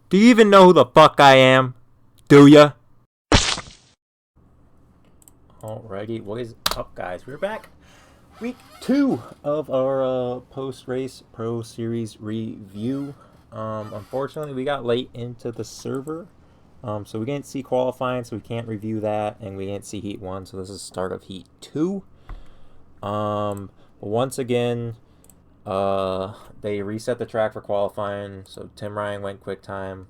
Do you even know who the fuck I am? Do ya? Alrighty, what is up, guys? We're back. Week 2 of our post-race Pro Series review. Unfortunately, we got late into the server. So we didn't see qualifying, so we can't review that. And we didn't see Heat 1, so this is the start of Heat 2. Once again, they reset the track for qualifying. So Tim Ryan went quick time.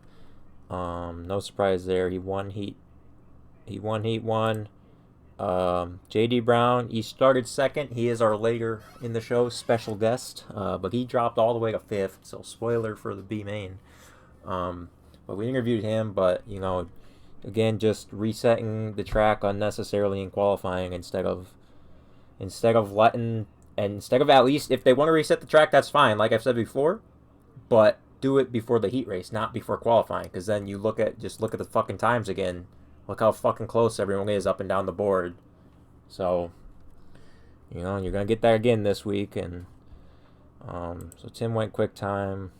No surprise there. He won Heat 1. JD Brown, he started second. He is our later in the show special guest, but he dropped all the way to 5th, so spoiler for the B main. But we interviewed him, but again, just resetting the track unnecessarily in qualifying instead of at least, if they want to reset the track, that's fine, like I've said before, but do it before the heat race, not before qualifying, because then you look at the fucking times again. Look how fucking close everyone is up and down the board. So, you're going to get that again this week. And so Tim went quick time.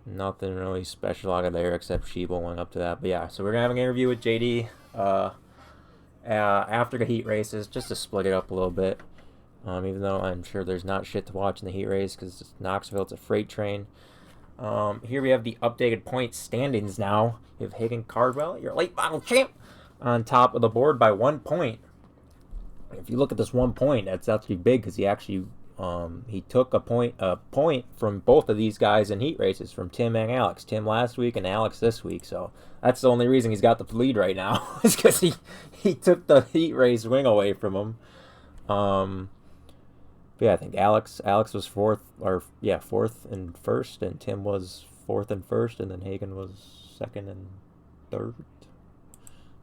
Nothing really special out of there except Sheba went up to that. But yeah, so we're going to have an interview with JD after the heat races, just to split it up a little bit. Even though I'm sure there's not shit to watch in the heat race because it's Knoxville, it's a freight train. Here we have the updated point standings now. You have Hagen Cardwell, your late model champ, on top of the board by 1 point. If you look at this 1 point, that's actually big because he actually he took a point from both of these guys in heat races, from Tim and Alex. Tim last week and Alex this week. So that's the only reason he's got the lead right now is because he took the heat race wing away from him. Yeah, I think Alex was fourth and first, and Tim was fourth and first, and then Hagen was second and third.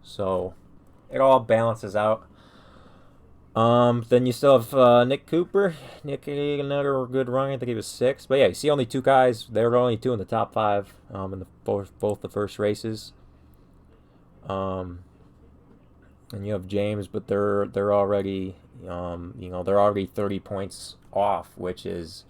So it all balances out. Then you still have Nick Cooper. Nick, another good run. I think he was 6th. But yeah, you see only 2 guys. There were only 2 in the top 5 in both the first races. And you have James, but they're already they're already 30 points off, which is,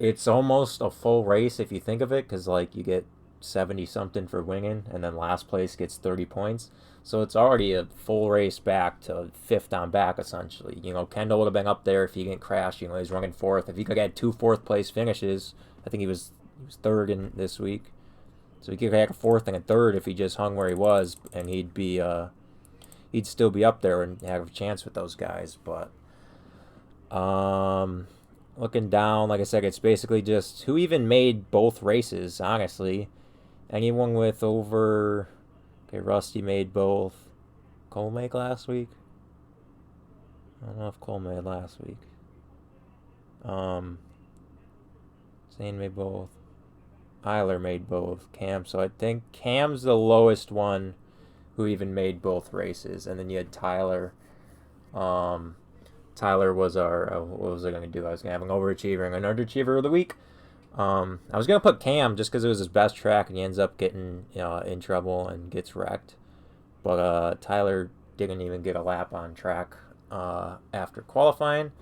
it's almost a full race if you think of it, because like you get 70 something for winning, and then last place gets 30 points. So it's already a full race back to 5th on back essentially. Kendall would have been up there if he didn't crash. He's running 4th. If he could get 2 4th place finishes, I think he was 3rd in this week. So he could get a 4th and a 3rd if he just hung where he was, and he'd still be up there and have a chance with those guys. But looking down, like I said, it's basically just who even made both races, honestly. Anyone with over... Okay, Rusty made both. Cole made last week? I don't know if Cole made last week. Zane made both. Eiler made both. Cam, so I think Cam's the lowest one who even made both races. And then you had Tyler. Tyler was our... what was I going to do? I was going to have an overachiever and an underachiever of the week. I was going to put Cam just because it was his best track, and he ends up getting in trouble and gets wrecked. But Tyler didn't even get a lap on track after qualifying.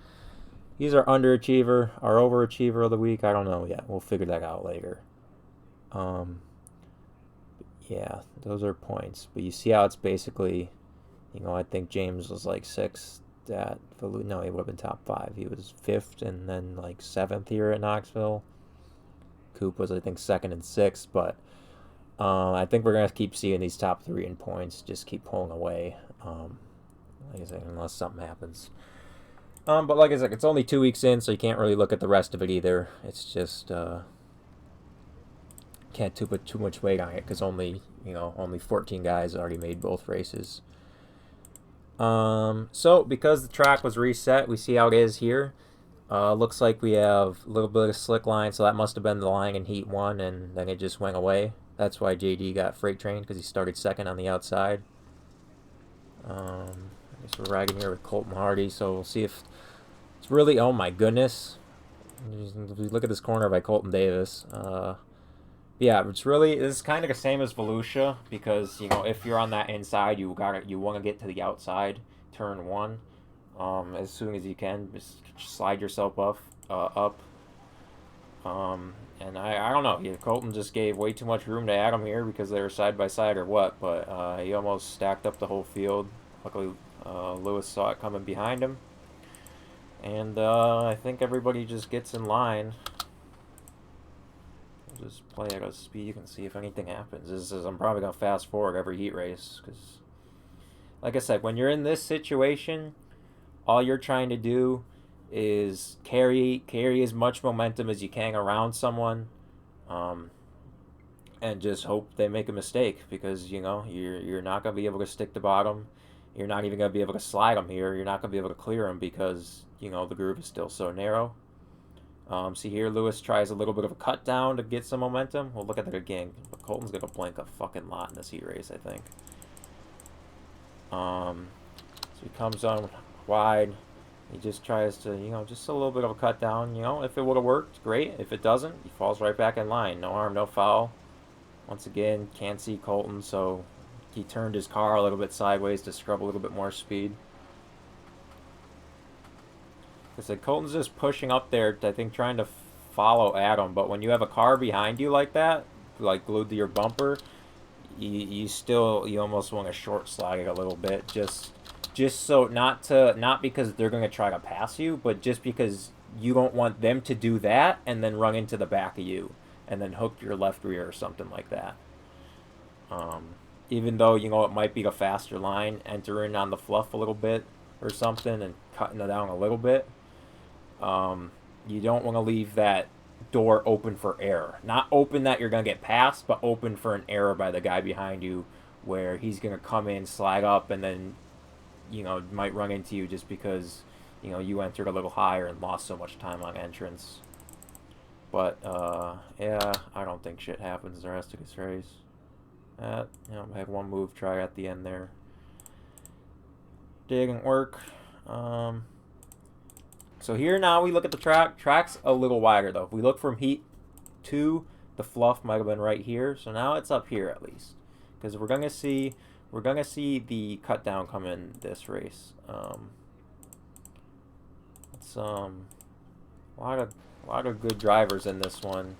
He's our underachiever. Our overachiever of the week, I don't know yet. We'll figure that out later. Yeah, those are points. But you see how it's basically, I think James was like 6th at... No, he would have been top 5. He was 5th and then like 7th here at Knoxville. Coop was, I think, 2nd and 6th, but I think we're going to keep seeing these top 3 in points, just keep pulling away, like I said, unless something happens. But like I said, it's only 2 weeks in, so you can't really look at the rest of it either. It's just, can't put too much weight on it, because only 14 guys already made both races. So, because the track was reset, we see how it is here. Looks like we have a little bit of slick line, so that must have been the line in Heat 1, and then it just went away. That's why JD got freight trained, because he started 2nd on the outside. I guess we're riding here with Colton Hardy, so we'll see if it's really... Oh my goodness. If you look at this corner by Colton Davis. Yeah, this is kind of the same as Volusia, because, if you're on that inside, you want to get to the outside, turn 1. As soon as you can, just slide yourself up. And I don't know. Colton just gave way too much room to Adam here because they were side by side or what, but he almost stacked up the whole field. Luckily, Lewis saw it coming behind him. And I think everybody just gets in line. We'll just play at a speed and see if anything happens. I'm probably going to fast forward every heat race because, like I said, when you're in this situation, all you're trying to do is carry as much momentum as you can around someone, and just hope they make a mistake because you're not gonna be able to stick the bottom. You're not even gonna be able to slide them here. You're not gonna be able to clear them because the groove is still so narrow. See here, Lewis tries a little bit of a cut down to get some momentum. We'll look at that again. But Colton's gonna blank a fucking lot in this heat race, I think. So he comes on wide. He just tries to, just a little bit of a cut down. If it would have worked, great. If it doesn't, he falls right back in line. No harm, no foul. Once again, can't see Colton, so he turned his car a little bit sideways to scrub a little bit more speed. I said, Colton's just pushing up there, I think, trying to follow Adam. But when you have a car behind you like that, like glued to your bumper, you almost want to short slide it a little bit, just so not because they're going to try to pass you, but just because you don't want them to do that and then run into the back of you and then hook your left rear or something like that. Even though it might be a faster line, entering on the fluff a little bit or something and cutting it down a little bit. You don't want to leave that door open for error. Not open that you're going to get passed, but open for an error by the guy behind you where he's going to come in, slide up, and then might run into you just because you entered a little higher and lost so much time on entrance. But yeah, I don't think shit happens the rest of this race. I had one move try at the end there. Didn't work. So here now we look at the track. Track's a little wider though. If we look from heat 2, the fluff might have been right here. So now it's up here at least, because we're gonna see the cut down come in this race. It's a lot of good drivers in this one.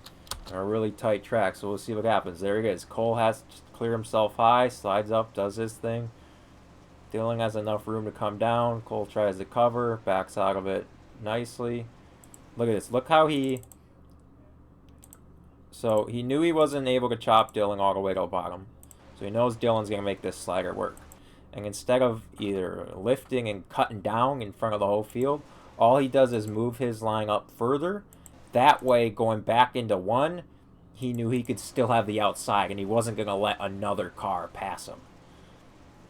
A really tight track, so we'll see what happens. There he is. Cole has to clear himself high, slides up, does his thing. Dylan has enough room to come down. Cole tries to cover, backs out of it nicely. Look at this. Look how so he knew he wasn't able to chop Dylan all the way to the bottom. So he knows Dylan's going to make this slider work. And instead of either lifting and cutting down in front of the whole field, all he does is move his line up further. That way, going back into one, he knew he could still have the outside, and he wasn't going to let another car pass him.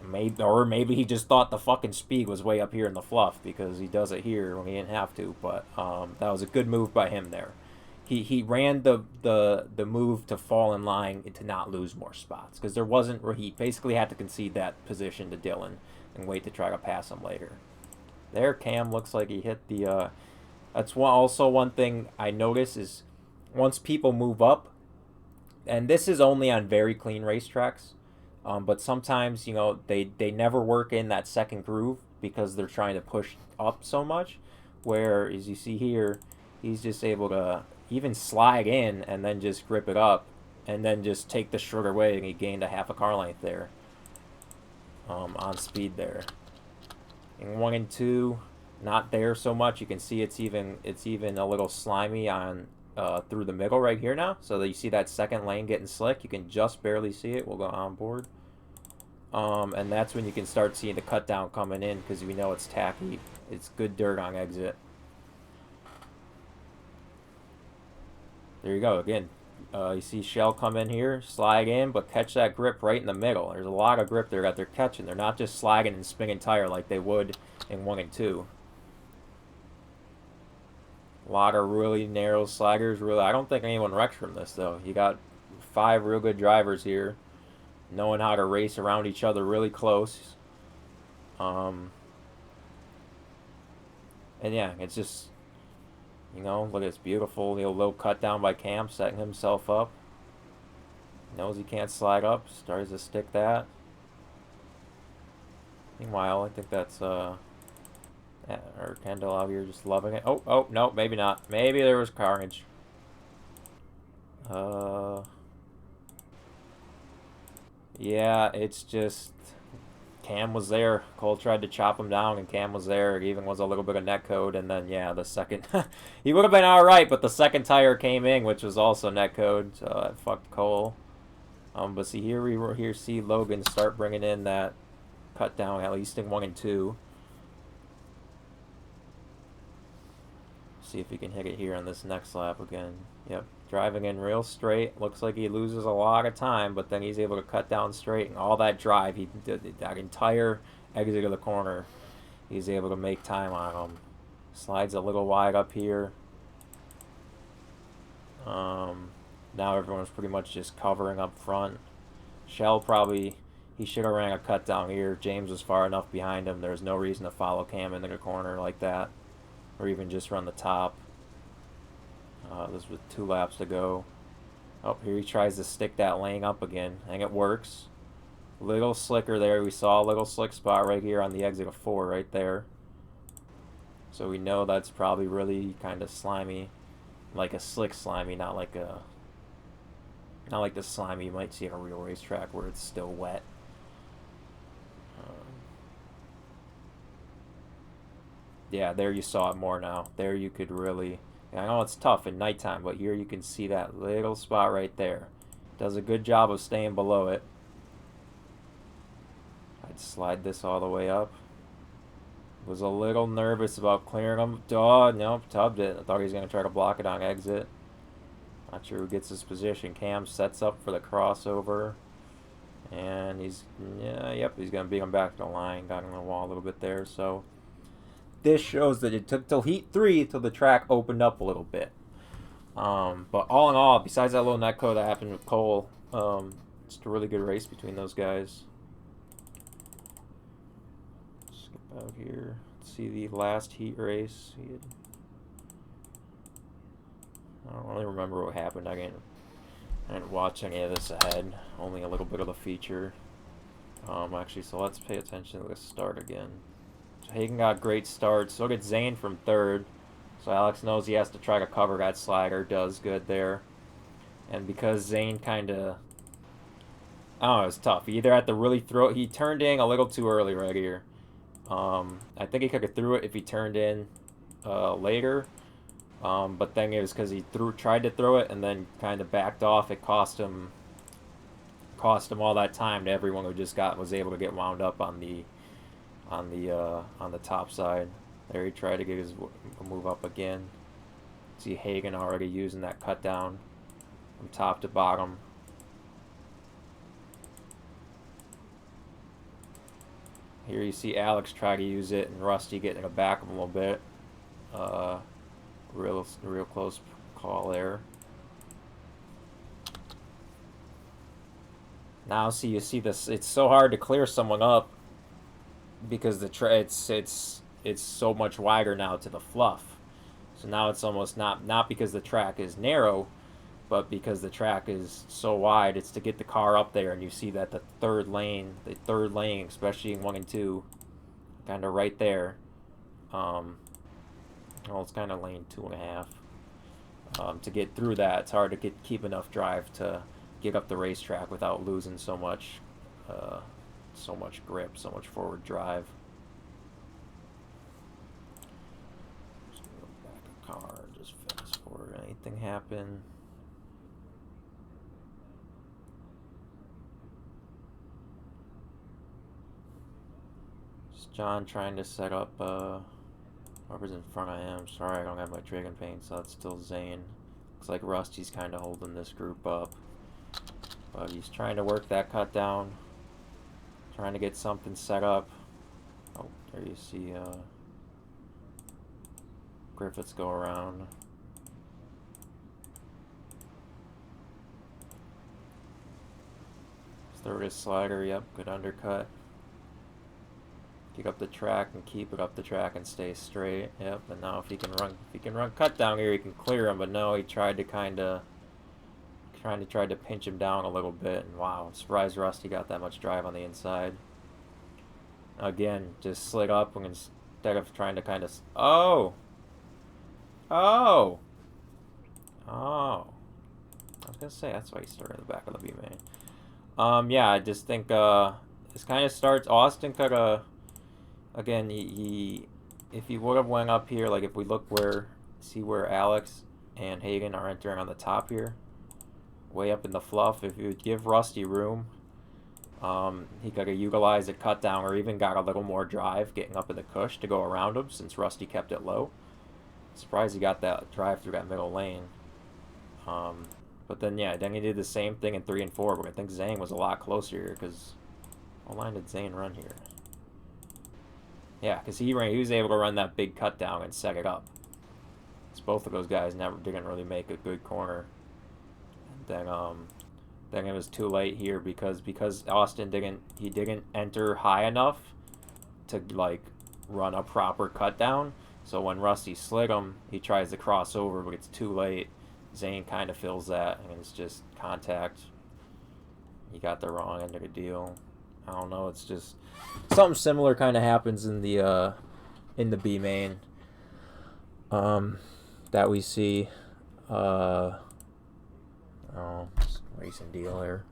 Maybe he just thought the fucking speed was way up here in the fluff because he does it here when he didn't have to. But that was a good move by him there. He ran the move to fall in line and to not lose more spots because he basically had to concede that position to Dylan and wait to try to pass him later. There, Cam looks like he hit the. That's also one thing I notice is once people move up, and this is only on very clean racetracks, but sometimes they never work in that second groove because they're trying to push up so much. Where as you see here, he's just able to even slide in and then just grip it up and then just take the shorter way, and he gained a half a car length there on speed there. In 1 and 2, not there so much. You can see it's even a little slimy on through the middle right here now. So that you see that second lane getting slick. You can just barely see it. We'll go on board. And that's when you can start seeing the cut down coming in because we know it's tacky. It's good dirt on exit. There you go again. You see Shell come in here, slide in, but catch that grip right in the middle. There's a lot of grip there that they're catching. They're not just sliding and spinning tire like they would in 1 and 2. A lot of really narrow sliders. Really, I don't think anyone wrecks from this though. You got 5 real good drivers here, knowing how to race around each other really close. And yeah, it's just. Look, it's beautiful. The little cut down by Cam, setting himself up. Knows he can't slide up. Starts to stick that. Meanwhile, I think that's or Kendall out here just loving it. Oh, no, maybe not. Maybe there was carnage. Yeah, it's just Cam was there. Cole tried to chop him down, and Cam was there. It even was a little bit of netcode, and then yeah, the second he would have been all right, but the second tire came in, which was also netcode, so that fucked Cole. But see here see Logan start bringing in that cut down at least in 1 and 2. See if he can hit it here on this next lap again. Yep, driving in real straight. Looks like he loses a lot of time, but then he's able to cut down straight, and all that drive, he did that entire exit of the corner, he's able to make time on him. Slides a little wide up here. Now everyone's pretty much just covering up front. Shell probably, he should have ran a cut down here. James was far enough behind him. There's no reason to follow Cam into the corner like that, or even just run the top. This with 2 laps to go. Oh, here he tries to stick that lane up again. I think it works. Little slicker there. We saw a little slick spot right here on the exit of 4 right there. So we know that's probably really kind of slimy. Like a slick slimy, not like the slimy you might see at a real racetrack where it's still wet. Yeah, there you saw it more now. There you could really... I know it's tough at nighttime, but here you can see that little spot right there. Does a good job of staying below it. I'd slide this all the way up. Was a little nervous about clearing him. Oh, nope, tubbed it. I thought he was going to try to block it on exit. Not sure who gets his position. Cam sets up for the crossover. And he's, yeah, yep, he's going to beat him back to the line. Got him on the wall a little bit there, so... This shows that it took till heat 3 till the track opened up a little bit. But all in all, besides that little netcode that happened with Cole, it's a really good race between those guys. Skip out here. Let's see the last heat race. I don't really remember what happened. I didn't watch any of this ahead. Only a little bit of the feature. Actually, so let's pay attention to the start again. Hagen got great starts. So did Zane from 3rd. So Alex knows he has to try to cover that slider. Does good there. And because Zane kind of... I don't know, it was tough. He either had to really throw... He turned in a little too early right here. I think he could have threw it if he turned in later. But then it was because he tried to throw it and then kind of backed off. It cost him all that time to everyone who just was able to get wound up on the top side. There he tried to get his move up again. See Hagen already using that cut down from top to bottom. Here you see Alex try to use it and Rusty getting it back him a little bit. Real close call there. Now you see this. It's so hard to clear someone up because it's so much wider now to the fluff. So now it's almost not because the track is narrow, but because the track is so wide. It's to get the car up there, and you see that the third lane, especially in 1 and 2, kind of right there. Well, it's kind of lane 2.5. To get through that, it's hard to keep enough drive to get up the racetrack without losing so much grip, so much forward drive. Just go back a car, just fast forward. Anything happen? It's John trying to set up whoever's in front of him. Sorry, I don't have my Dragon Paint, so that's still Zane. Looks like Rusty's kind of holding this group up. But he's trying to work that cut down. Trying to get something set up. Oh, there you see Griffiths go around. Third is slider, yep, good undercut. Kick up the track and keep it up the track and stay straight. Yep, and now if he can run cut down here, he can clear him, but no, he tried to tried to pinch him down a little bit, and wow, I'm surprised Rusty got that much drive on the inside. Again, just slid up instead of trying to kind of... Oh! Oh! Oh! gonna say that's why he started in the back of the B main. Yeah, I just think this kind of starts. Austin could again he if he would have went up here, like if we look see where Alex and Hagen are entering on the top here, way up in the fluff. If you would give Rusty room, he could have utilized a cut down or even got a little more drive getting up in the cush to go around him since Rusty kept it low. Surprised he got that drive through that middle lane. But then, yeah, then he did the same thing in 3 and 4, but I think Zhang was a lot closer here because what line did Zhang run here? Yeah, because he was able to run that big cut down and set it up. So both of those guys didn't really make a good corner. And then it was too late here because Austin didn't enter high enough to like run a proper cut down. So when Rusty slid him, he tries to cross over, but it's too late. Zane kind of feels that, and it's just contact. He got the wrong end of the deal. I don't know. It's just something similar kind of happens in the B main that we see. Racing deal here.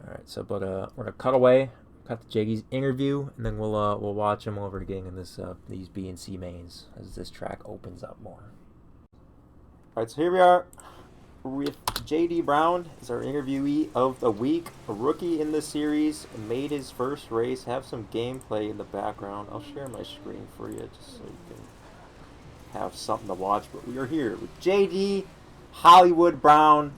All right, so but we're gonna cut away, cut the Jiggy's interview, and then we'll watch him over again in this these B and C mains as this track opens up more. All right, so here we are with JD Brown as our interviewee of the week, a rookie in the series, made his first race. Have some gameplay in the background. I'll share my screen for you just so you can have something to watch. But we are here with JD Hollywood Brown.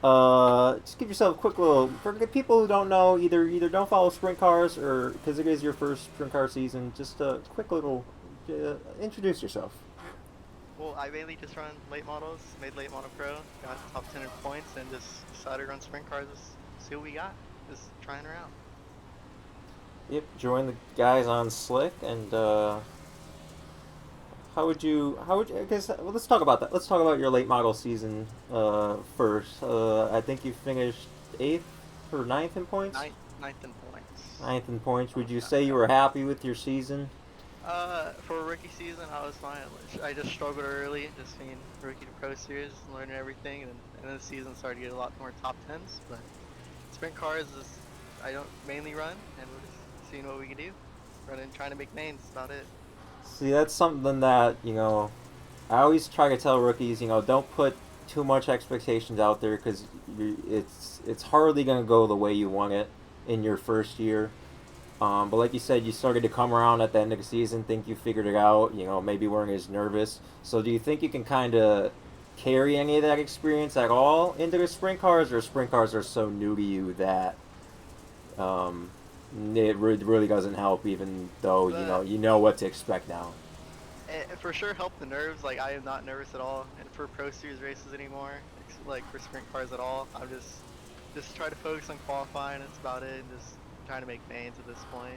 Just give yourself a quick little, for people who don't know, either don't follow sprint cars or because it is your first sprint car season, just a quick little, introduce yourself. Well, I mainly just run late models, made late model pro, got top 10 points, and just decided to run sprint cars, just see what we got, just trying her out. Yep, join the guys on Slick, and how would you, I guess, well, let's talk about that. Let's talk about your late model season first. I think you finished 8th or 9th in points? 9th in points. 9th in points. Would you say you were happy with your season? For a rookie season, I was fine. I just struggled early, just being rookie to pro series, learning everything, and then the season started to get a lot more top 10s, but sprint cars is, I don't mainly run, and we're just seeing what we can do. Running, trying to make mains, that's about it. See, that's something that, I always try to tell rookies, don't put too much expectations out there because it's hardly going to go the way you want it in your first year. But like you said, you started to come around at the end of the season, think you figured it out, maybe weren't as nervous. So do you think you can kind of carry any of that experience at all into the sprint cars, or sprint cars are so new to you that it really doesn't help, even though you know what to expect now? It for sure helped the nerves. Like, I am not nervous at all, and for pro series races anymore, like for sprint cars at all. I'm just try to focus on qualifying. That's about it. And just trying to make mains at this point.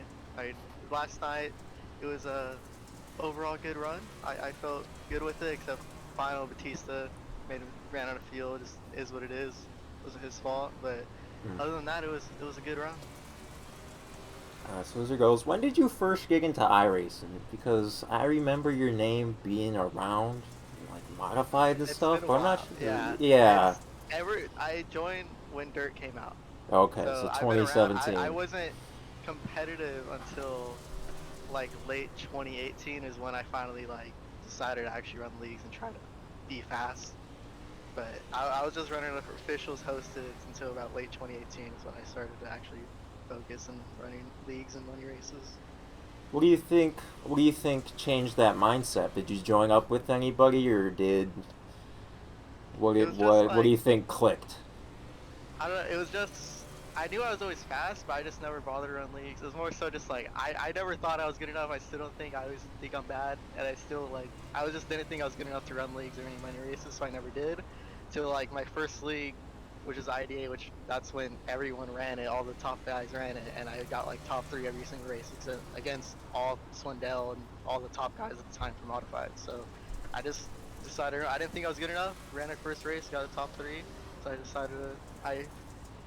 Last night it was a overall good run. I felt good with it, except final Batista ran out of fuel. Just is what it is. It wasn't his fault, but other than that, it was a good run. So as it goes, when did you first get into iRacing? Because I remember your name being around, like modified and stuff. But I'm not sure. Yeah. I joined when Dirt came out. Okay, so 2017. I wasn't competitive until like late 2018 is when I finally decided to actually run leagues and try to be fast. But I was just running for officials hosted until about late 2018 is when I started to actually focus on running leagues and money races. What do you think changed that mindset? Did you join up with anybody, or what do you think clicked? I don't know, it was just, I knew I was always fast, but I just never bothered to run leagues. It was more so just I never thought I was good enough. I still don't think, I always think I'm bad, and I still didn't think I was good enough to run leagues or any money races, so I never did. Till my first league, which is IDA, which that's when everyone ran it, all the top guys ran it, and I got top 3 every single race against all Swindell and all the top guys at the time for modified. So I just decided, I didn't think I was good enough, ran our first race, got a top 3, so I decided I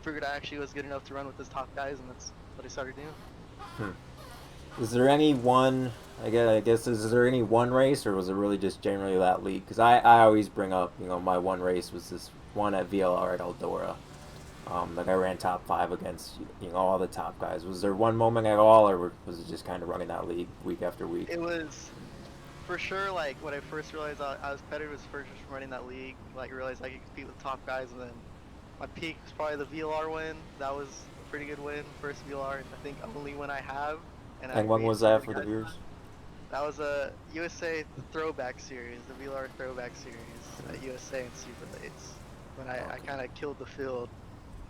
figured I actually was good enough to run with those top guys, and that's what I started doing. Is there any one, I guess, is there any one race, or was it really just generally that league? Because I always bring up, my one race was this one at VLR at Eldora. Like I ran top 5 against all the top guys. Was there one moment at all, or was it just kind of running that league week after week? It was for sure like when I first realized I was competitive was first just from running that league. Like I realized I could compete with top guys, and then my peak was probably the VLR win. That was a pretty good win, first VLR, and I think only one I have. And when was that for the viewers? That was a USA Throwback Series, the VLR Throwback Series at USA and Super Lates. When I kind of killed the field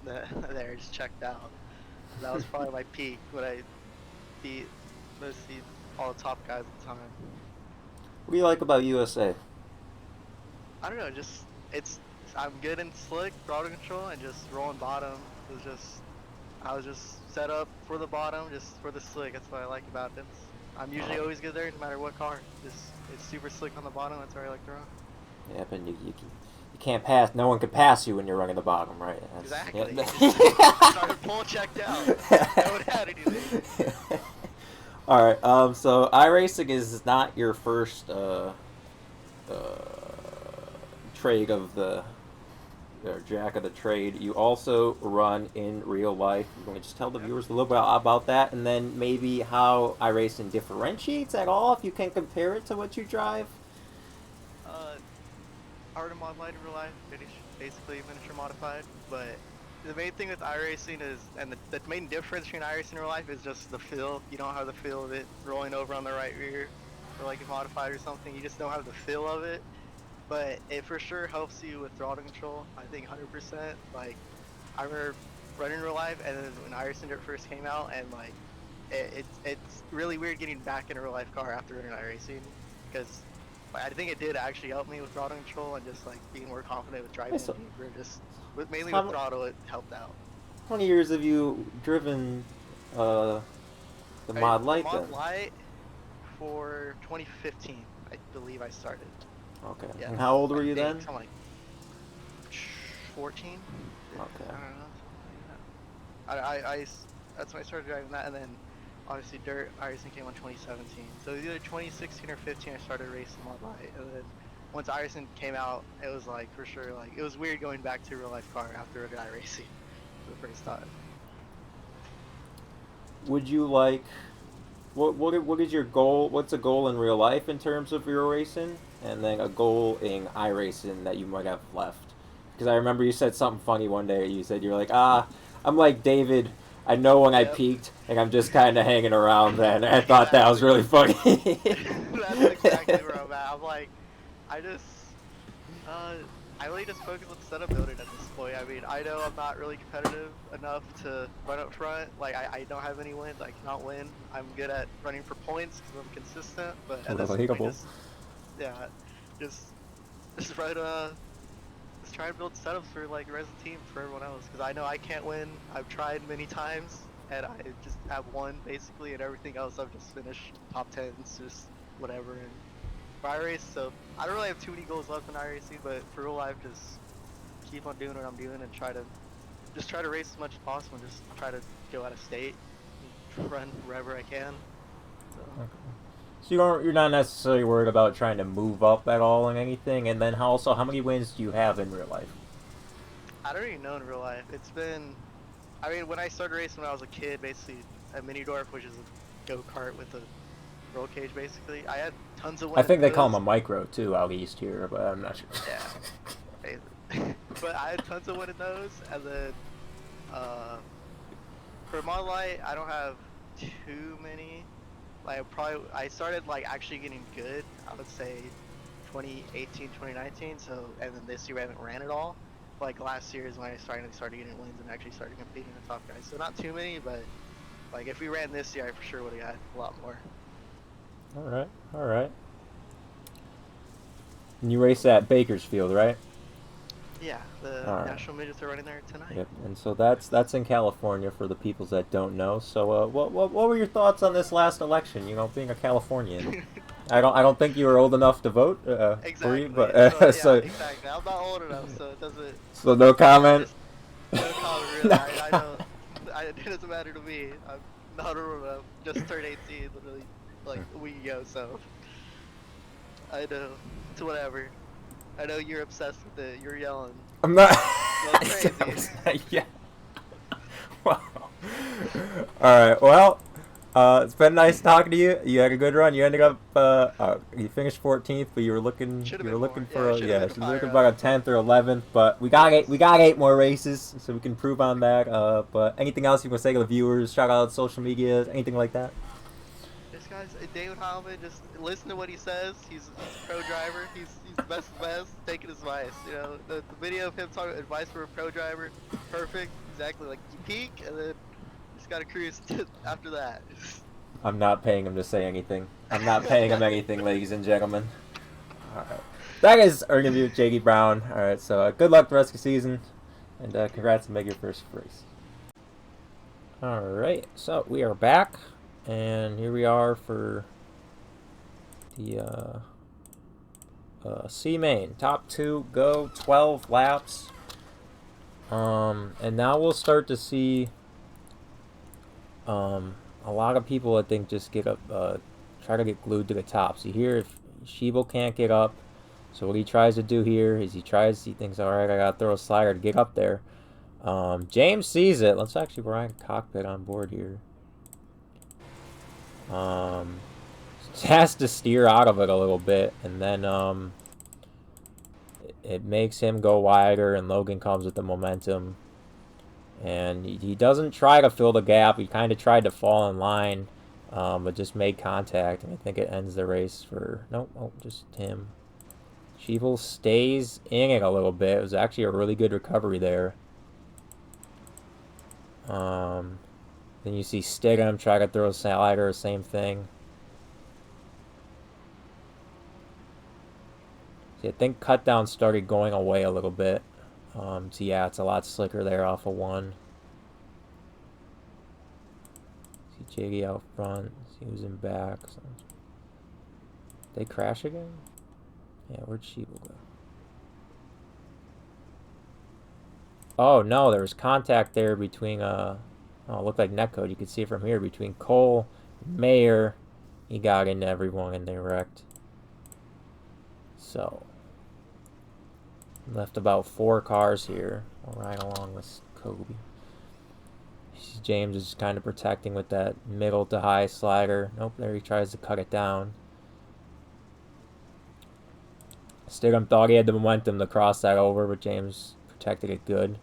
there, just checked out. That was probably my peak when I beat mostly all the top guys at the time. What do you like about USA? I don't know, just I'm good in slick, throttle control, and just rolling bottom. I was just set up for the bottom, just for the slick. That's what I like about it. I'm usually always good there, no matter what car. It's super slick on the bottom. That's where I like to run. Yeah, but you can't pass. No one can pass you when you're running the bottom, right? Exactly. Yeah. Started pull checked out. No one had anything. All right. So iRacing is not your first trade of the jack of the trade. You also run in real life. You want to just tell the viewers a little bit about that, and then maybe how iRacing differentiates at all, if you can compare it to what you drive. Art of mod light in real life, basically miniature modified. But the main thing with iRacing is, and the main difference between iRacing in real life is just the feel. You don't have the feel of it rolling over on the right rear, or like a modified or something. You just don't have the feel of it. But it for sure helps you with throttle control. I think 100%. Like I remember running in real life, and then when iRacing Dirt first came out, and like it's really weird getting back in a real life car after running iRacing, because I think it did actually help me with throttle control and just like being more confident with driving. Mainly with throttle, it helped out. How many years have you driven the Mod Light then? Mod Light for 2015, I believe I started. Okay. Yeah. And how old were you then? I'm like 14. Okay. I don't know. That's when I started driving that, and then obviously Dirt iRacing came on 2017. So either 2016 or 15 I started racing Mod Light, and then once iRacing came out, it was like for sure like it was weird going back to a real life car after iRacing for the first time. Would you like what is your goal? What's a goal in real life in terms of your racing, and then a goal in iRacing that you might have left? Because I remember you said something funny one day. You said you're like, I'm like David. I know when I peaked, and I'm just kind of hanging around then. I thought that was really funny. That's exactly where I'm at. I'm like, I really just focus on setup building at this point. I mean, I know I'm not really competitive enough to run up front. Like, I don't have any wins. I cannot win. I'm good at running for points because I'm consistent. But at this point, just run just try and build setups for like the rest of the team for everyone else, because I know I can't win. I've tried many times and I just have won basically, and everything else I've just finished top 10s, just whatever. And for iRace, so I don't really have too many goals left in iRacing, but for real life, just keep on doing what I'm doing and try to race as much as possible, and just try to go out of state, and run wherever I can. So. Okay. So you're not necessarily worried about trying to move up at all in anything, and then how many wins do you have in real life? I don't even know in real life. It's been, I mean, when I started racing when I was a kid, basically a mini dwarf, which is a go-kart with a roll cage, basically. I had tons of wins. I think they call them a micro too out east here, but I'm not sure. Yeah, but I had tons of wins in those, and then for Mod Light, I don't have too many. Like I started like actually getting good, I would say 2018, 2019, so, and then this year I haven't ran at all. Like last year is when I started getting wins and actually started competing with top guys. So not too many, but like if we ran this year, I for sure would have got a lot more. All right. And you race at Bakersfield, right? Yeah, the National Midgets are running there tonight. Yep, and so that's in California for the people that don't know. So, what were your thoughts on this last election? You know, being a Californian, I don't think you were old enough to vote. Exactly. Were you? But exactly. I'm not old enough, so it doesn't. So no comment. No comment. Really. I don't. It doesn't matter to me. I'm not old enough. Just turned 18, literally, like a week ago. So I know. It's whatever. I know you're obsessed with it. You're yelling. I'm not. Go crazy. Yeah. Wow. All right. Well, it's been nice talking to you. You had a good run. You ended up you finished 14th, but Should have you were been more. looking Yeah, for should have been you were higher looking for up. about a 10th or 11th. But we got 8 more races, so we can prove on that. But anything else you want to say to the viewers? Shout out social media, anything like that? This guy's David Hollman. Just listen to what he says. He's a pro driver. He's the best of the best. Taking his advice. You know, the video of him talking advice for a pro driver, perfect. Exactly. Like you peak, and then you just gotta cruise after that. I'm not paying him to say anything. I'm not paying him anything, ladies and gentlemen. All right. That is our interview with J.D. Brown. All right, so good luck the rest of the season, and congrats on making your first race. All right, so we are back, and here we are for the C main. Top 2 go, 12 laps. And now we'll start to see a lot of people, I think, just get up, try to get glued to the top. So here, if Sheeble can't get up, so what he tries to do here is he thinks, all right, I gotta throw a slider to get up there. James sees it. Let's actually bring cockpit on board here. Has to steer out of it a little bit, and then it makes him go wider, and Logan comes with the momentum. And he doesn't try to fill the gap. He kind of tried to fall in line, but just made contact, and I think it ends the race for... Nope, oh, just him. Sheeple stays in it a little bit. It was actually a really good recovery there. Then you see Stigum try to throw a slider, same thing. See, I think cut down started going away a little bit. So yeah, it's a lot slicker there off of 1. See JD out front. See who's in back. So. They crash again? Yeah, where'd Sheeple go? Oh no, there was contact there between oh, it looked like netcode. You could see it from here between Cole, Mayer. He got into everyone and they wrecked. So left about 4 cars here. I'll ride along with Kobe. James is kind of protecting with that middle to high slider. Nope, there he tries to cut it down. Stigum thought he had the momentum to cross that over, but James protected it good.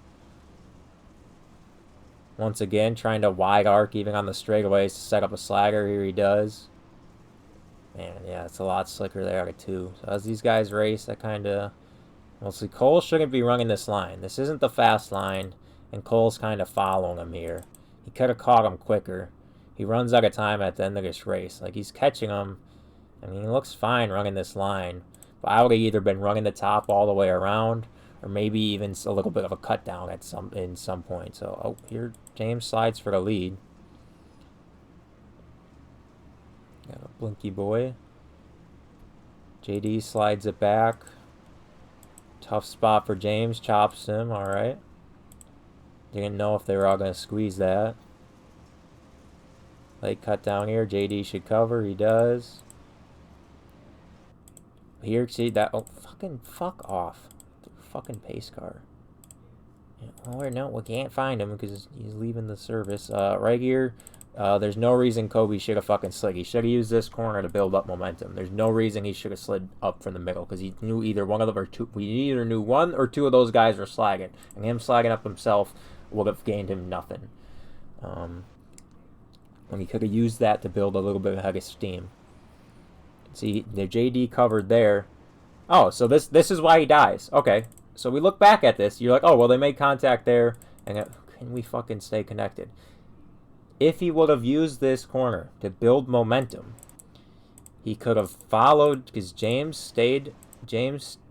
Once again, trying to wide arc even on the straightaways to set up a slider. Here he does. Man, yeah, it's a lot slicker there too. So as these guys race, that kind of... Well, see, Cole shouldn't be running this line. This isn't the fast line, and Cole's kind of following him here. He could have caught him quicker. He runs out of time at the end of this race. Like, he's catching him. I mean, he looks fine running this line. But I would have either been running the top all the way around, or maybe even a little bit of a cut down at in some point. So, oh, here James slides for the lead. Got a blinky boy. JD slides it back. Tough spot for James, chops him, alright. Didn't know if they were all going to squeeze that. Late cut down here, JD should cover, he does. Here, see that, oh, fuck off. Fucking pace car. Yeah, well, no, we can't find him because he's leaving the service. Right here, there's no reason Kobe should have fucking slid. He should have used this corner to build up momentum. There's no reason he should have slid up from the middle because he knew either one of them or two. We either knew 1 or 2 of those guys were slagging, and him slagging up himself would have gained him nothing. And he could have used that to build a little bit of steam. See, the JD covered there. Oh, so this is why he dies. Okay, so we look back at this. You're like, oh, well, they made contact there, and can we fucking stay connected? If he would have used this corner to build momentum, he could have followed, because James,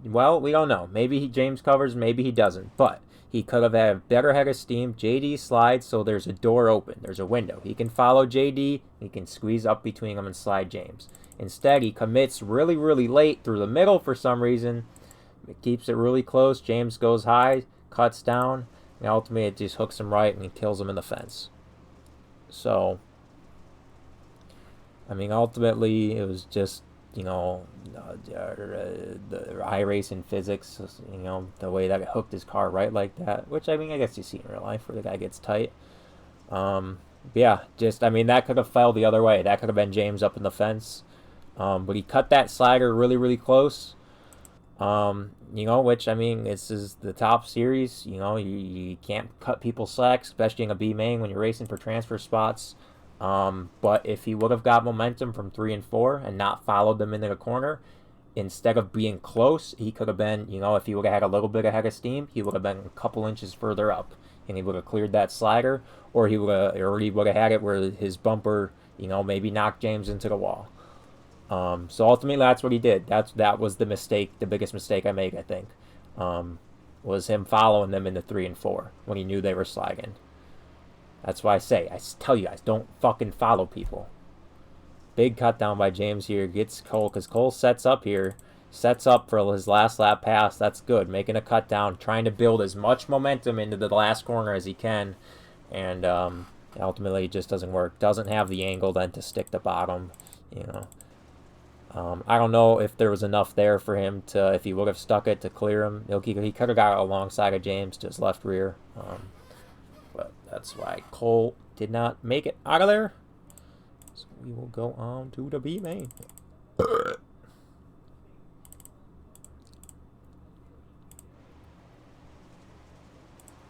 well, we don't know. Maybe James covers, maybe he doesn't. But he could have had a better head of steam. JD slides, so there's a door open. There's a window. He can follow JD. He can squeeze up between them and slide James. Instead, he commits really, really late through the middle for some reason. It keeps it really close. James goes high, cuts down, and ultimately it just hooks him right and he kills him in the fence. So, I mean, ultimately, it was just you know, the iRacing physics, you know, the way that it hooked his car right like that, which, I mean, I guess you see in real life where the guy gets tight. Yeah, just, I mean, that could have fell the other way. That could have been James up in the fence. But he cut that slider really, really close. You know, which, I mean, this is the top series. You know, you can't cut people slack, especially in a B main when you're racing for transfer spots. But if he would have got momentum from 3 and 4 and not followed them into the corner, instead of being close, he could have been, you know, if he would have had a little bit ahead of steam, he would have been a couple inches further up, and he would have cleared that slider, or he would have had it where his bumper, you know, maybe knocked James into the wall. So ultimately, that's what he did. That was the mistake, the biggest mistake I made, I think, was him following them into 3 and 4 when he knew they were slagging. That's why I tell you guys, don't fucking follow people. Big cut down by James here. Gets Cole, because Cole sets up here. Sets up for his last lap pass. That's good. Making a cut down. Trying to build as much momentum into the last corner as he can. And ultimately, it just doesn't work. Doesn't have the angle then to stick the bottom. You know. I don't know if there was enough there for him to, if he would have stuck it to clear him. He could have got alongside of James to his left rear. But that's why Cole did not make it out of there. So we will go on to the B main.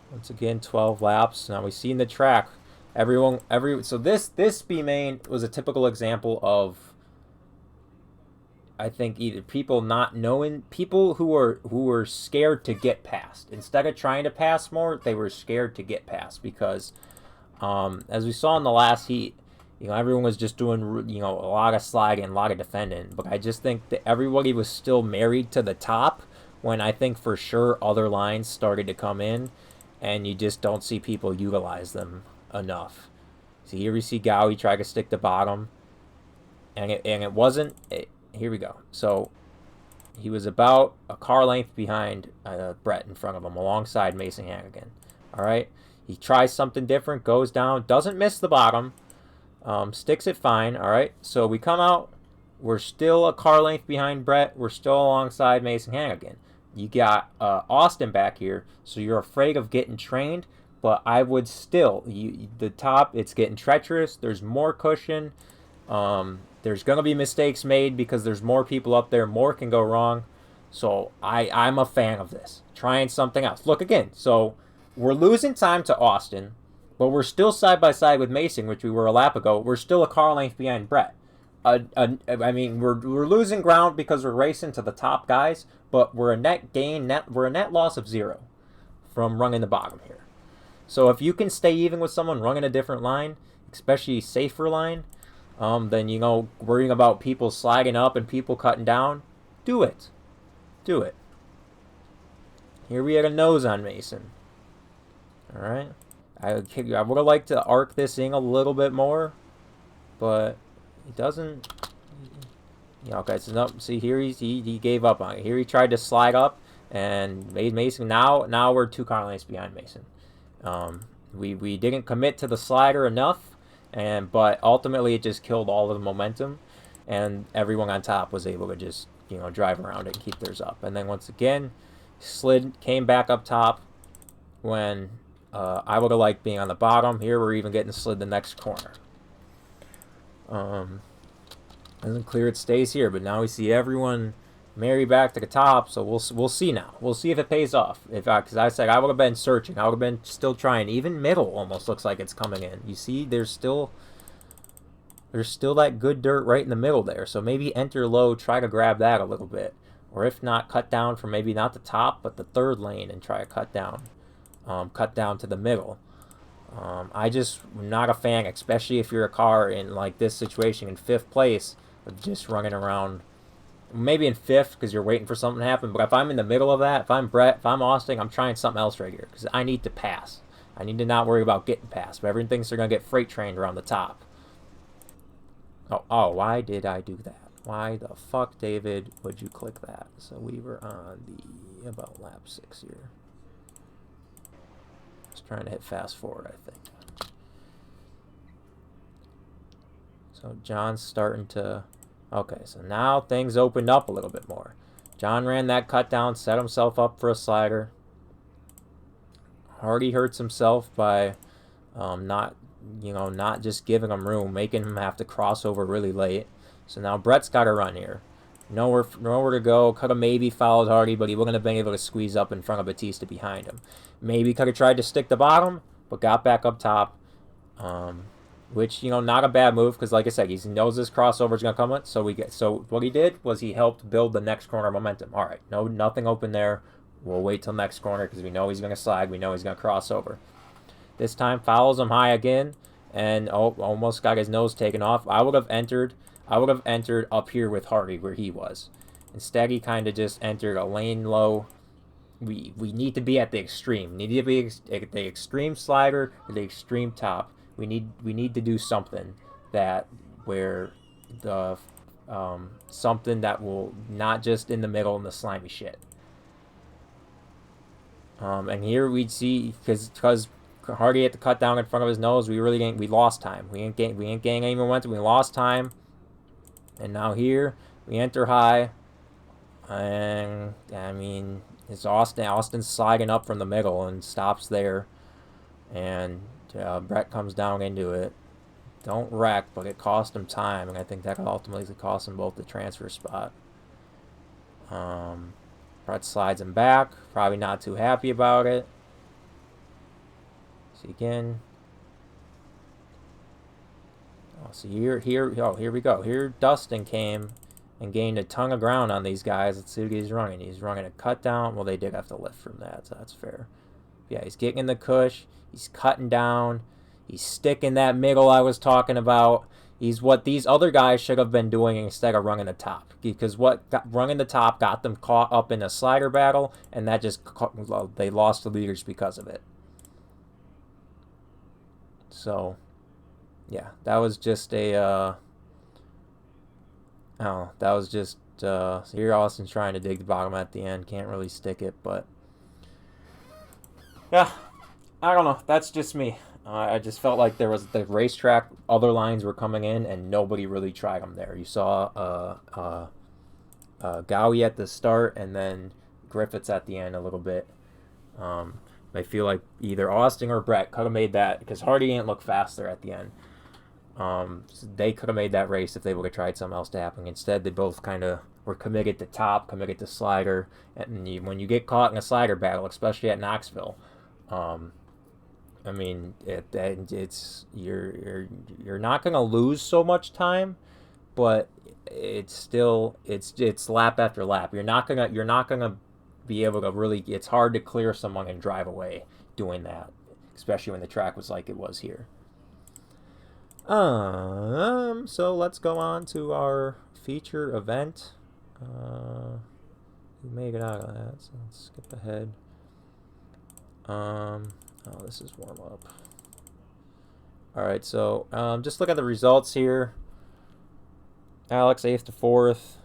Once again, 12 laps. Now we've seen the track. So this B main was a typical example of, I think, either people not knowing, people who were scared to get past. Instead of trying to pass more, they were scared to get past because, as we saw in the last heat, you know, everyone was just doing, you know, a lot of sliding, a lot of defending. But I just think that everybody was still married to the top when I think for sure other lines started to come in, and you just don't see people utilize them enough. So here we see Gowie try to stick the bottom, and it wasn't. Here we go. So he was about a car length behind Brett in front of him, alongside Mason Hannigan. All right. He tries something different, goes down, doesn't miss the bottom, sticks it fine. All right. So we come out. We're still a car length behind Brett. We're still alongside Mason Hannigan. You got Austin back here, so you're afraid of getting trained. But I would still, the top, it's getting treacherous. There's more cushion. There's going to be mistakes made because there's more people up there. More can go wrong. So I'm a fan of this. Trying something else. Look again. So we're losing time to Austin, but we're still side by side with Mason, which we were a lap ago. We're still a car length behind Brett. I mean, we're losing ground because we're racing to the top guys, but we're a net gain. We're a net loss of 0 from running the bottom here. So if you can stay even with someone running a different line, especially safer line, then, you know, worrying about people slagging up and people cutting down, do it. Do it. Here we had a nose on Mason. All right. I would have liked to arc this in a little bit more, but he doesn't. Yeah, okay, so no, see here he gave up on it. Here he tried to slide up and made Mason. Now we're 2 car lengths behind Mason. We didn't commit to the slider enough, but ultimately it just killed all of the momentum, and everyone on top was able to just, you know, drive around it and keep theirs up. And then once again, came back up top when I would have liked being on the bottom. Here we're even getting slid the next corner. Doesn't clear, it stays here, but now we see everyone marry back to the top, so we'll see now. We'll see if it pays off. Because I said I would have been searching. I would have been still trying. Even middle almost looks like it's coming in. You see, there's still that good dirt right in the middle there. So maybe enter low, try to grab that a little bit. Or if not, cut down from maybe not the top, but the third lane and try to cut down. Cut down to the middle. I just am not a fan, especially if you're a car in like this situation in 5th place, of just running around. Maybe in 5th because you're waiting for something to happen. But if I'm in the middle of that, if I'm Brett, if I'm Austin, I'm trying something else right here because I need to pass. I need to not worry about getting past. But everyone thinks they're going to get freight trained around the top. Oh, why did I do that? Why the fuck, David, would you click that? So we were on the about lap 6 here. Just trying to hit fast forward, I think. So John's starting to Okay, so now things opened up a little bit more. John ran that cut down, set himself up for a slider. Hardy hurts himself by not just giving him room, making him have to cross over really late. So now Brett's got to run here. Nowhere to go. Could have maybe followed Hardy, but he wouldn't have been able to squeeze up in front of Batista behind him. Maybe could have tried to stick the bottom, but got back up top. Which, not a bad move, because like I said, he knows this crossover is going to come. So what he did was he helped build the next corner momentum. All right, nothing open there. We'll wait till next corner because we know he's going to slide. We know he's going to cross over. This time follows him high again, and almost got his nose taken off. I would have entered up here with Hardy where he was. Instead, he kind of just entered a lane low. We need to be at the extreme. We need to be at the extreme slider or the extreme top. We need to do something where the something that will not just in the middle in the slimy shit. And here we'd see because Hardy had to cut down in front of his nose. We lost time. We ain't getting any momentum. We lost time. And now here we enter high, and I mean it's Austin's sliding up from the middle and stops there, and Brett comes down into it. Don't wreck, but it cost him time, and I think that ultimately cost him both the transfer spot. Brett slides him back, probably not too happy about it. See again. So here we go. Here Dustin came and gained a ton of ground on these guys. Let's see what he's running. He's running a cut down. Well, they did have to lift from that, so that's fair. Yeah, he's getting in the cush. He's cutting down. He's sticking that middle I was talking about. He's what these other guys should have been doing instead of running the top. Because running the top got them caught up in a slider battle, and that they lost the leaders because of it. So yeah, that was just here Austin's trying to dig the bottom at the end. Can't really stick it, but yeah, I don't know. That's just me. I just felt like there was the racetrack. Other lines were coming in, and nobody really tried them there. You saw Gowie at the start, and then Griffiths at the end a little bit. I feel like either Austin or Brett could have made that because Hardy ain't look faster at the end. So they could have made that race if they would have tried something else to happen. Instead, they both kind of were committed to top, committed to slider. And when you get caught in a slider battle, especially at Knoxville, I mean, it's you're not gonna lose so much time, but it's lap after lap. You're not gonna be able to really. It's hard to clear someone and drive away doing that, especially when the track was like it was here. So let's go on to our feature event. We made it out of that, so let's skip ahead. Oh, this is warm up. Alright, so just look at the results here. Alex 8th to 4th.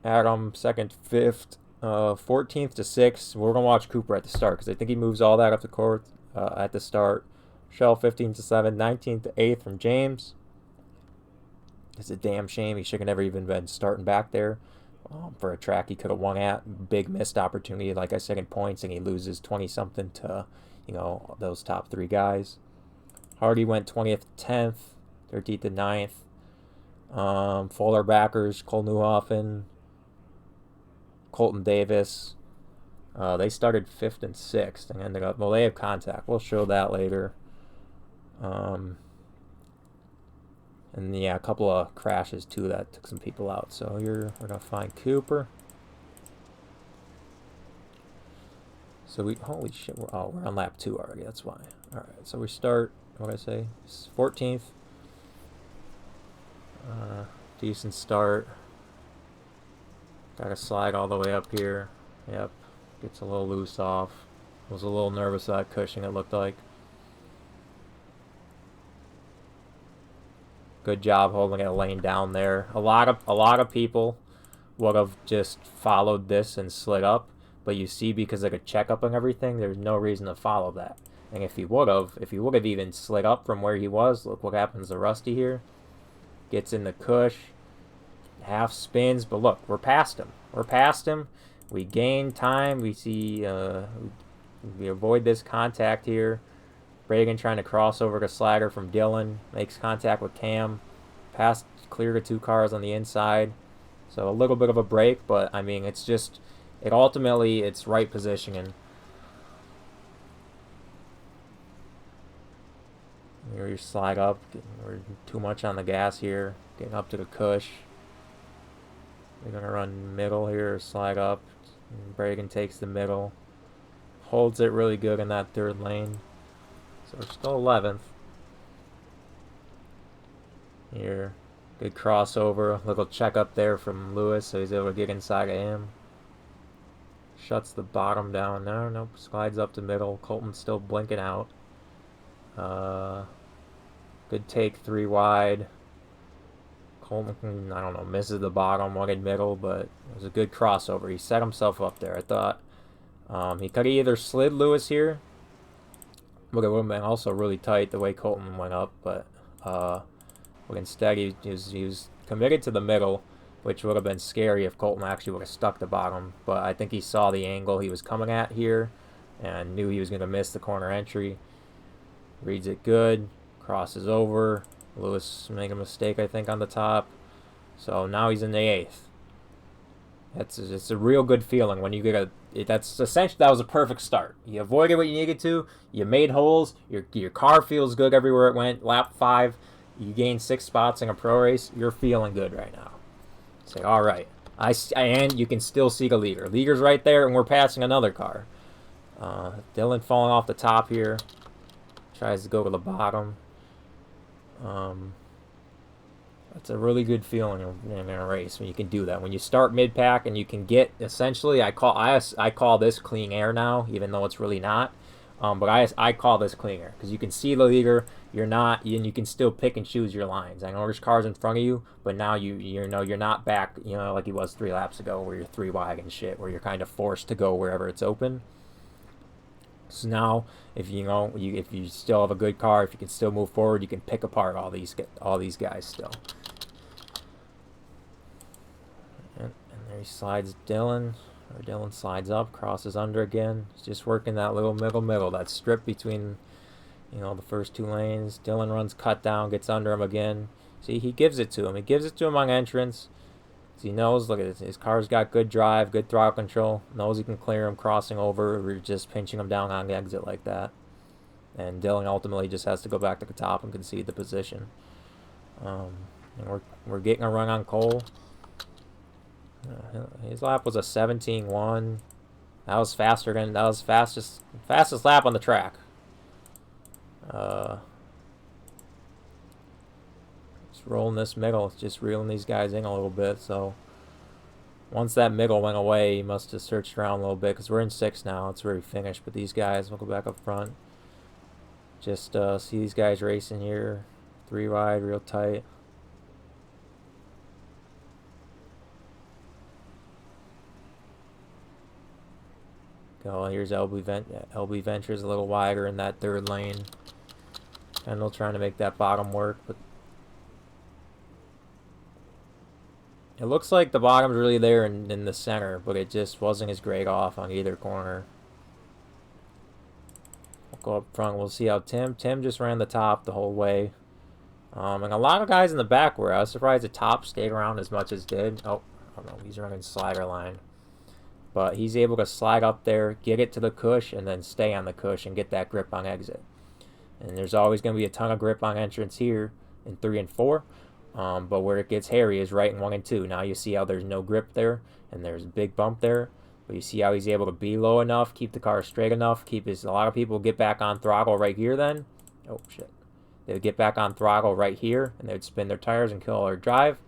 Adam 2nd to 5th. 14th to 6th. We're going to watch Cooper at the start because I think he moves all that up the court at the start. Shell 15th to 7th. 19th to 8th from James. It's a damn shame. He should have never even been starting back there for a track he could have won at. Big missed opportunity, like I said, in points, and he loses 20-something to, those top three guys. Hardy went 20th to 10th, 13th to 9th. Fuller backers, Cole Newhoffen, Colton Davis. They started 5th and 6th and ended up, they have contact. We'll show that later. And yeah, a couple of crashes too that took some people out. So we're gonna find Cooper. So holy shit, we're on lap 2 already. That's why. All right, so we start. What did I say? 14th. Decent start. Got to slide all the way up here. Yep, gets a little loose off. Was a little nervous about Cushing. It looked like. Good job holding a lane down there. A lot of people would have just followed this and slid up, but you see, because of the checkup and everything, there's no reason to follow that. And if he would have even slid up from where he was, look what happens to Rusty here. Gets in the cush, half spins, but look, we're past him. We're past him. We gain time. We see, we avoid this contact here. Reagan trying to cross over to Slagger from Dylan. Makes contact with Cam. Pass clear to 2 cars on the inside. So a little bit of a break, but I mean, it's just, ultimately, it's right positioning. Here you slide up. We're too much on the gas here. Getting up to the cush. We're going to run middle here, slide up. Bragan takes the middle. Holds it really good in that 3rd lane. So we're still 11th. Here. Good crossover. Little check up there from Lewis, so he's able to get inside of him. Shuts the bottom down there. Nope. Slides up the middle. Colton's still blinking out. Good take 3 wide. Colton, I don't know, misses the bottom, wanted middle, but it was a good crossover. He set himself up there. I thought he could have either slid Lewis here, but it would have been also really tight the way Colton went up, but instead he was committed to the middle, which would have been scary if Colton actually would have stuck the bottom, but I think he saw the angle he was coming at here and knew he was going to miss the corner entry. Reads it good, crosses over. Lewis made a mistake, I think, on the top. So now he's in the 8th. It's a real good feeling when you get a. That's essentially, that was a perfect start. You avoided what you needed to. You made holes. Your car feels good everywhere it went. Lap 5, you gained 6 spots in a pro race. You're feeling good right now. Say, all right. And you can still see the leader. Leader's right there, and we're passing another car. Dylan falling off the top here. Tries to go to the bottom. It's a really good feeling in a race when you can do that. When you start mid-pack and you can get, essentially, I call this clean air now, even though it's really not. But I call this clean air because you can see the leader. You're not, and you can still pick and choose your lines. I know there's cars in front of you, but now you know you're not back, like he was 3 laps ago, where you're 3 wide and shit, where you're kind of forced to go wherever it's open. So now, if you still have a good car, if you can still move forward, you can pick apart all these guys still. And there he slides Dylan, or Dylan slides up, crosses under again. He's just working that little middle, that strip between, the first 2 lanes. Dylan runs cut down, gets under him again. See, he gives it to him. He gives it to him on entrance. He knows, look at this, his car's got good drive, good throttle control, knows he can clear him crossing over or just pinching him down on the exit like that. And Dylan ultimately just has to go back to the top and concede the position. And we're getting a run on Cole. His lap was a 17.1. That was fastest lap on the track. Rolling this middle, it's just reeling these guys in a little bit. So once that middle went away, he must have searched around a little bit because we're in 6th now. That's where he finished. But these guys, we'll go back up front. Just see these guys racing here, 3 wide, real tight. Go. Here's LB Ventures a little wider in that 3rd lane. Kendall trying to make that bottom work, but it looks like the bottom's really there in the center, but it just wasn't as great off on either corner. We'll go up front. We'll see how Tim just ran the top the whole way. And a lot of guys in the back were. I was surprised the top stayed around as much as did. Oh, I don't know. He's running slider line. But he's able to slide up there, get it to the cush, and then stay on the cush and get that grip on exit. And there's always going to be a ton of grip on entrance here in 3 and 4. But where it gets hairy is right in 1 and 2. Now you see how there's no grip there, and there's a big bump there. But you see how he's able to be low enough, keep the car straight enough, a lot of people get back on throttle right here then. Oh, shit. They would get back on throttle right here, and they would spin their tires and kill their drive.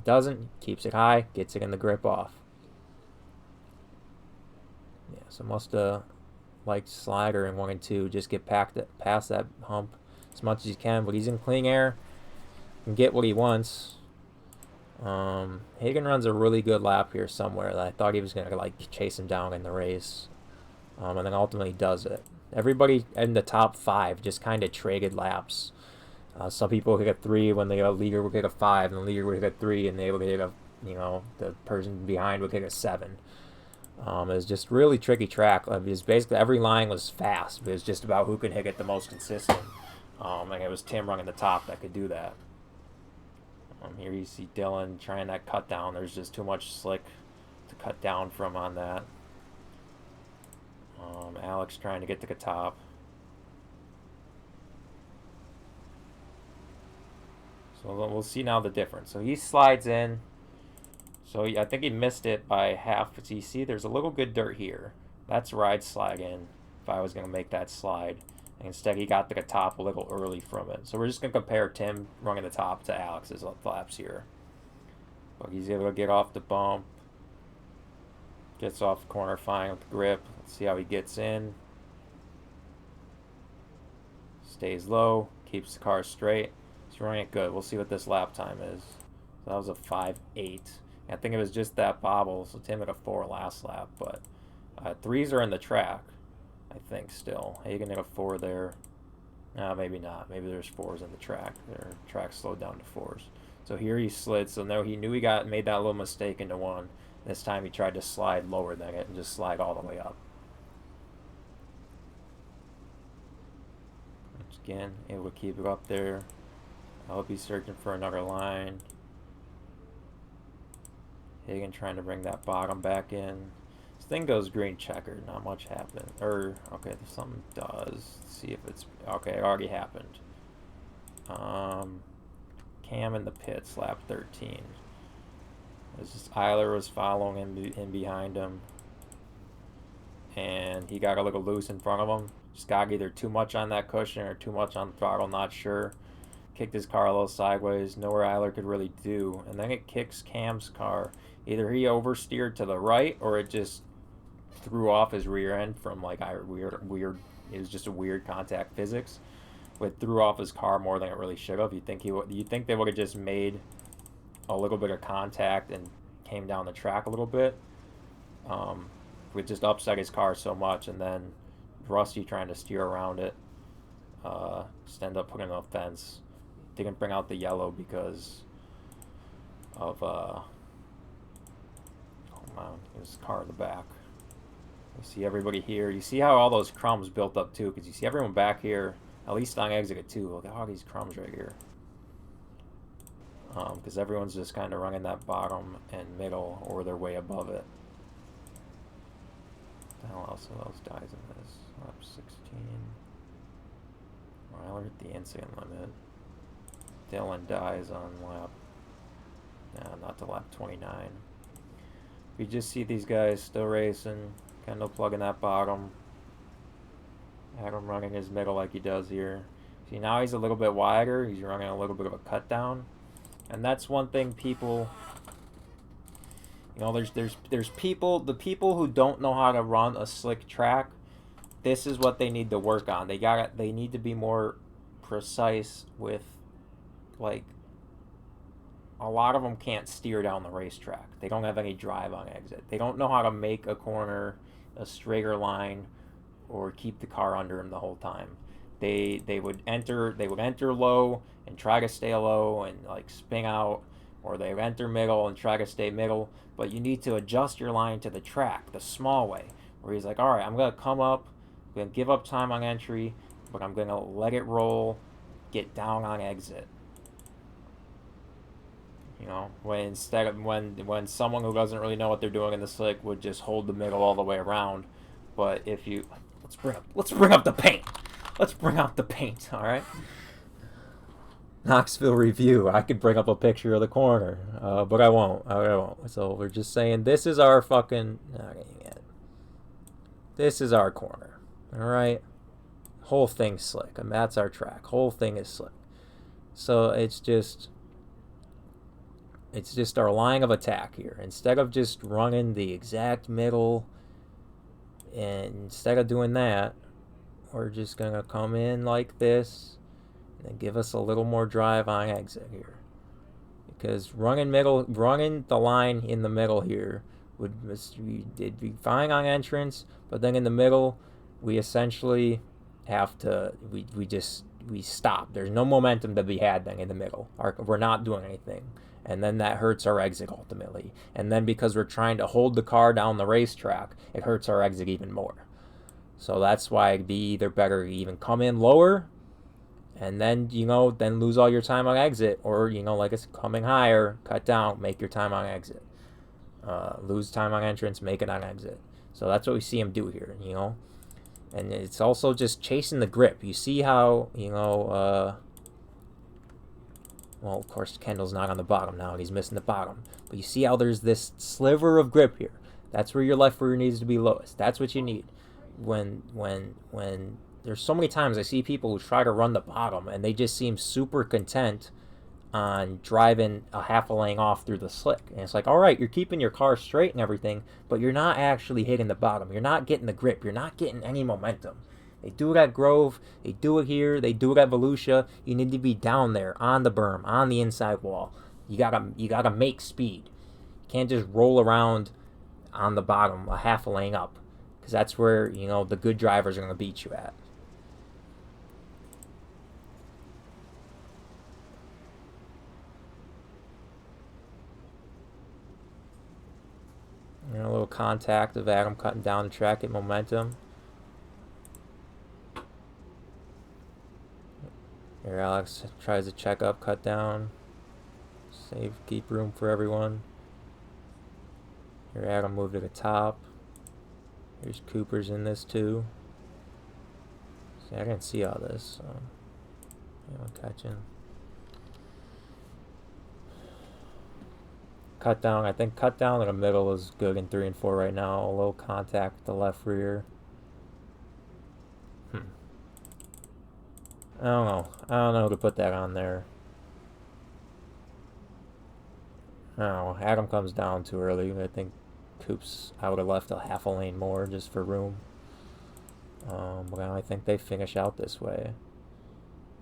Doesn't, keeps it high, gets it in the grip off. Yeah, so must have liked Slider in 1 and 2. Just get past that hump as much as you can, but he's in clean air. Can get what he wants. Hagan runs a really good lap here somewhere that I thought he was going to chase him down in the race. And then ultimately does it. Everybody in the top 5 just kind of traded laps. Some people hit a 3 when the leader would hit a 5, and the leader would hit a 3, and they would hit a, the person behind would hit a 7. It was just really tricky track. Because basically every line was fast. It was just about who could hit it the most consistent. And it was Tim running the top that could do that. Here you see Dylan trying that cut down. There's just too much slick to cut down from on that. Alex trying to get to the top. So we'll see now the difference. So he slides in. So I think he missed it by half. But you see there's a little good dirt here. That's where I'd slide in if I was going to make that slide. And instead he got to the top a little early from it. So we're just going to compare Tim running the top to Alex's laps here. But he's able to get off the bump. Gets off the corner fine with the grip. Let's see how he gets in. Stays low. Keeps the car straight. He's running it good. We'll see what this lap time is. So that was a 5.8. I think it was just that bobble. So Tim had a 4 last lap. But 3s are in the track, I think, still. Hagen hit a 4 there. Maybe not. Maybe there's 4s in the track. Their track slowed down to 4s. So here he slid. So no, he knew he made that little mistake into 1. This time he tried to slide lower than it and just slide all the way up. Once again, able to keep it up there. I'll be searching for another line. Hagen trying to bring that bottom back in. This thing goes green checkered. Not much happened. Okay, something does. Let's see if it's... Okay, it already happened. Cam in the pits, lap 13. It's just Eiler was following him behind him. And he got a little loose in front of him. Just got either too much on that cushion or too much on the throttle, not sure. Kicked his car a little sideways, nowhere Eiler could really do. And then it kicks Cam's car. Either he oversteered to the right or it just threw off his rear end from like weird. It was just a weird contact physics. It threw off his car more than it really should have. You think they would have just made a little bit of contact and came down the track a little bit. Would just upset his car so much, and then Rusty trying to steer around it. Just ended up putting a fence. Didn't bring out the yellow because of his car in the back. You see everybody here. You see how all those crumbs built up too, because you see everyone back here, at least on exit 2. Look at all these crumbs right here. Because everyone's just kind of running that bottom and middle, or they're way above it. What the hell else dies in this? Lap 16. Weiler at the incident limit. Dylan dies on lap... not to lap 29. We just see these guys still racing. Kendall plugging that bottom. Adam running his middle like he does here. See, now he's a little bit wider. He's running a little bit of a cut down. And that's one thing people, there's people, the people who don't know how to run a slick track, this is what they need to work on. They need to be more precise with, like, a lot of them can't steer down the racetrack. They don't have any drive on exit. They don't know how to make a corner a straighter line or keep the car under them the whole time. They would enter low and try to stay low and like spin out, or they enter middle and try to stay middle. But you need to adjust your line to the track the small way, where he's like, all right, I'm gonna come up, I'm gonna give up time on entry, but I'm gonna let it roll, get down on exit. When someone who doesn't really know what they're doing in the slick would just hold the middle all the way around. But if you let's bring up the paint. Let's bring out the paint, all right? Knoxville review. I could bring up a picture of the corner, but I won't. So we're just saying this is our fucking... This is our corner, all right? Whole thing's slick, and that's our track. Whole thing is slick. So it's just our line of attack here. Instead of just running the exact middle, and instead of doing that, we're just going to come in like this and give us a little more drive on exit here. Because running the line in the middle here it'd be fine on entrance, but then in the middle we essentially have to we stop. There's no momentum to be had then in the middle. We're not doing anything. And then that hurts our exit ultimately. And then because we're trying to hold the car down the racetrack, it hurts our exit even more. So that's why it'd be either better to even come in lower and then, then lose all your time on exit, or, like it's coming higher, cut down, make your time on exit. Lose time on entrance, make it on exit. So that's what we see him do here, And it's also just chasing the grip. You see how, well, of course, Kendall's not on the bottom now, and he's missing the bottom. But you see how there's this sliver of grip here. That's where your left rear needs to be lowest. That's what you need. When there's so many times I see people who try to run the bottom, and they just seem super content on driving a half a lane off through the slick. And it's like, all right, you're keeping your car straight and everything, but you're not actually hitting the bottom. You're not getting the grip. You're not getting any momentum. They do it at Grove. They do it here. They do it at Volusia. You need to be down there on the berm, on the inside wall. You gotta make speed. You can't just roll around on the bottom a half a lane up, because that's where, the good drivers are going to beat you at. A little contact of Adam cutting down the track at momentum. Here Alex tries to check up, cut down. Keep room for everyone. Here Adam moved to the top. Here's Cooper's in this too. See, I didn't see all this, so I'm catching. Cut down. I think cut down in the middle is good in 3 and 4 right now. A little contact with the left rear. I don't know who to put that on there. Oh, Adam comes down too early. I think Coops, I would have left a half a lane more just for room. But I think they finish out this way.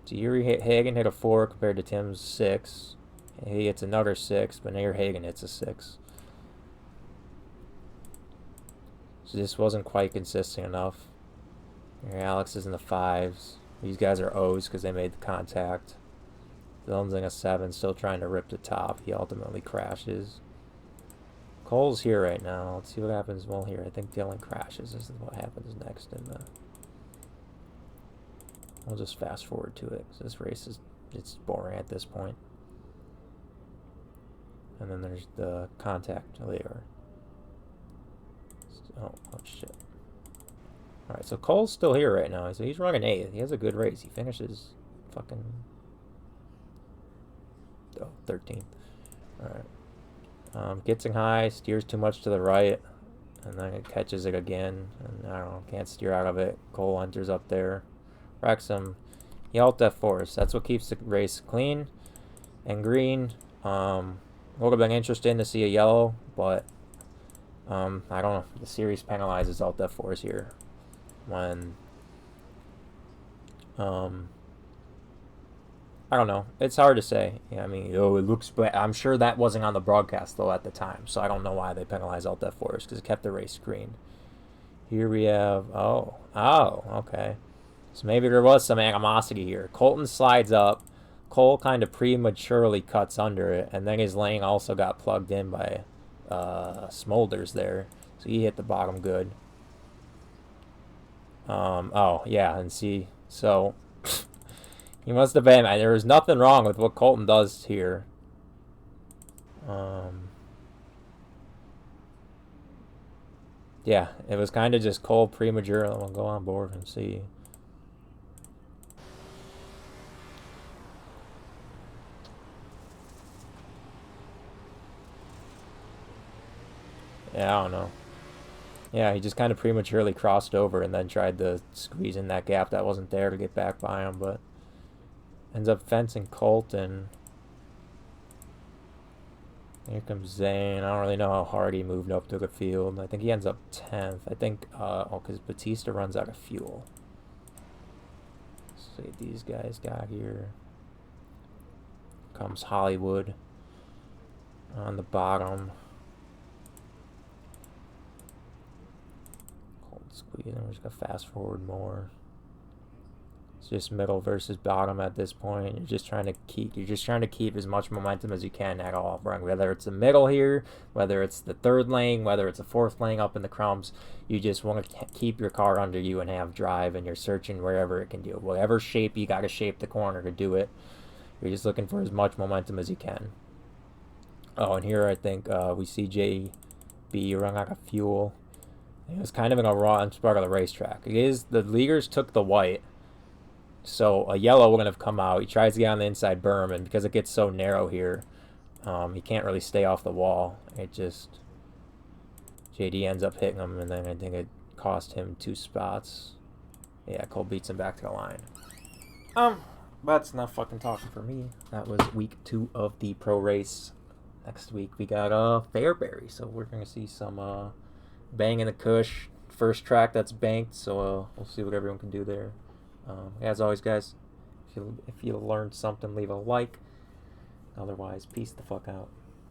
So Hagen hit a 4 compared to Tim's 6. He hits another 6, but here Hagen hits a 6. So this wasn't quite consistent enough. Here Alex is in the 5s. These guys are O's because they made the contact. Dylan's in a 7, still trying to rip the top. He ultimately crashes. Cole's here right now. Let's see what happens. Well, here, I think Dylan crashes. This is what happens next in the... I'll just fast forward to it, because this race it's boring at this point. And then there's the contact later. Oh shit. Alright, so Cole's still here right now. So he's running 8th. He has a good race. He finishes fucking... 13th. Alright. Gets in high, steers too much to the right, and then it catches it again. And I don't know, can't steer out of it. Cole enters up there. Wrecks him. He alt F4s. That's what keeps the race clean and green. Would have been interesting to see a yellow, but I don't know. The series penalizes alt F4s here when I don't know. It's hard to say. I mean, it looks bad. I'm sure that wasn't on the broadcast though at the time, so I don't know why they penalized alt F4s, because it kept the race green. Here we have okay. So maybe there was some animosity here. Colton slides up. Cole kind of prematurely cuts under it, and then his lane also got plugged in by Smolders there, so he hit the bottom good. Yeah, and see, so he must have been. There was nothing wrong with what Colton does here. Yeah, it was kind of just Cole premature. I'll go on board and see. Yeah, I don't know. Yeah, he just kind of prematurely crossed over and then tried to squeeze in that gap that wasn't there to get back by him, but ends up fencing Colton. Here comes Zane. I don't really know how hard he moved up to the field. I think he ends up 10th. I think, because Batista runs out of fuel. Let's see what these guys got here. Comes Hollywood on the bottom. Squeeze, and we're just gonna fast forward more. It's just middle versus bottom at this point. You're just trying to keep as much momentum as you can at all run. Whether it's the middle here, whether it's the third lane, whether it's a fourth lane up in the crumbs, you just want to keep your car under you and have drive, and you're searching wherever it can do. Whatever shape you got to shape the corner to do it. You're just looking for as much momentum as you can. Oh, and here I think we see JB run out of fuel. It was kind of in a raw spot of the racetrack. The leaders took the white, so a yellow wouldn't have come out. He tries to get on the inside berm, and because it gets so narrow here, he can't really stay off the wall. JD ends up hitting him, and then I think it cost him 2 spots. Yeah, Cole beats him back to the line. That's enough fucking talking for me. That was week 2 of the pro race. Next week we got Fairbury, so we're gonna see some bang in the cush. First track that's banked, so we'll see what everyone can do there. As always, guys, if you learned something, leave a like. Otherwise, peace the fuck out.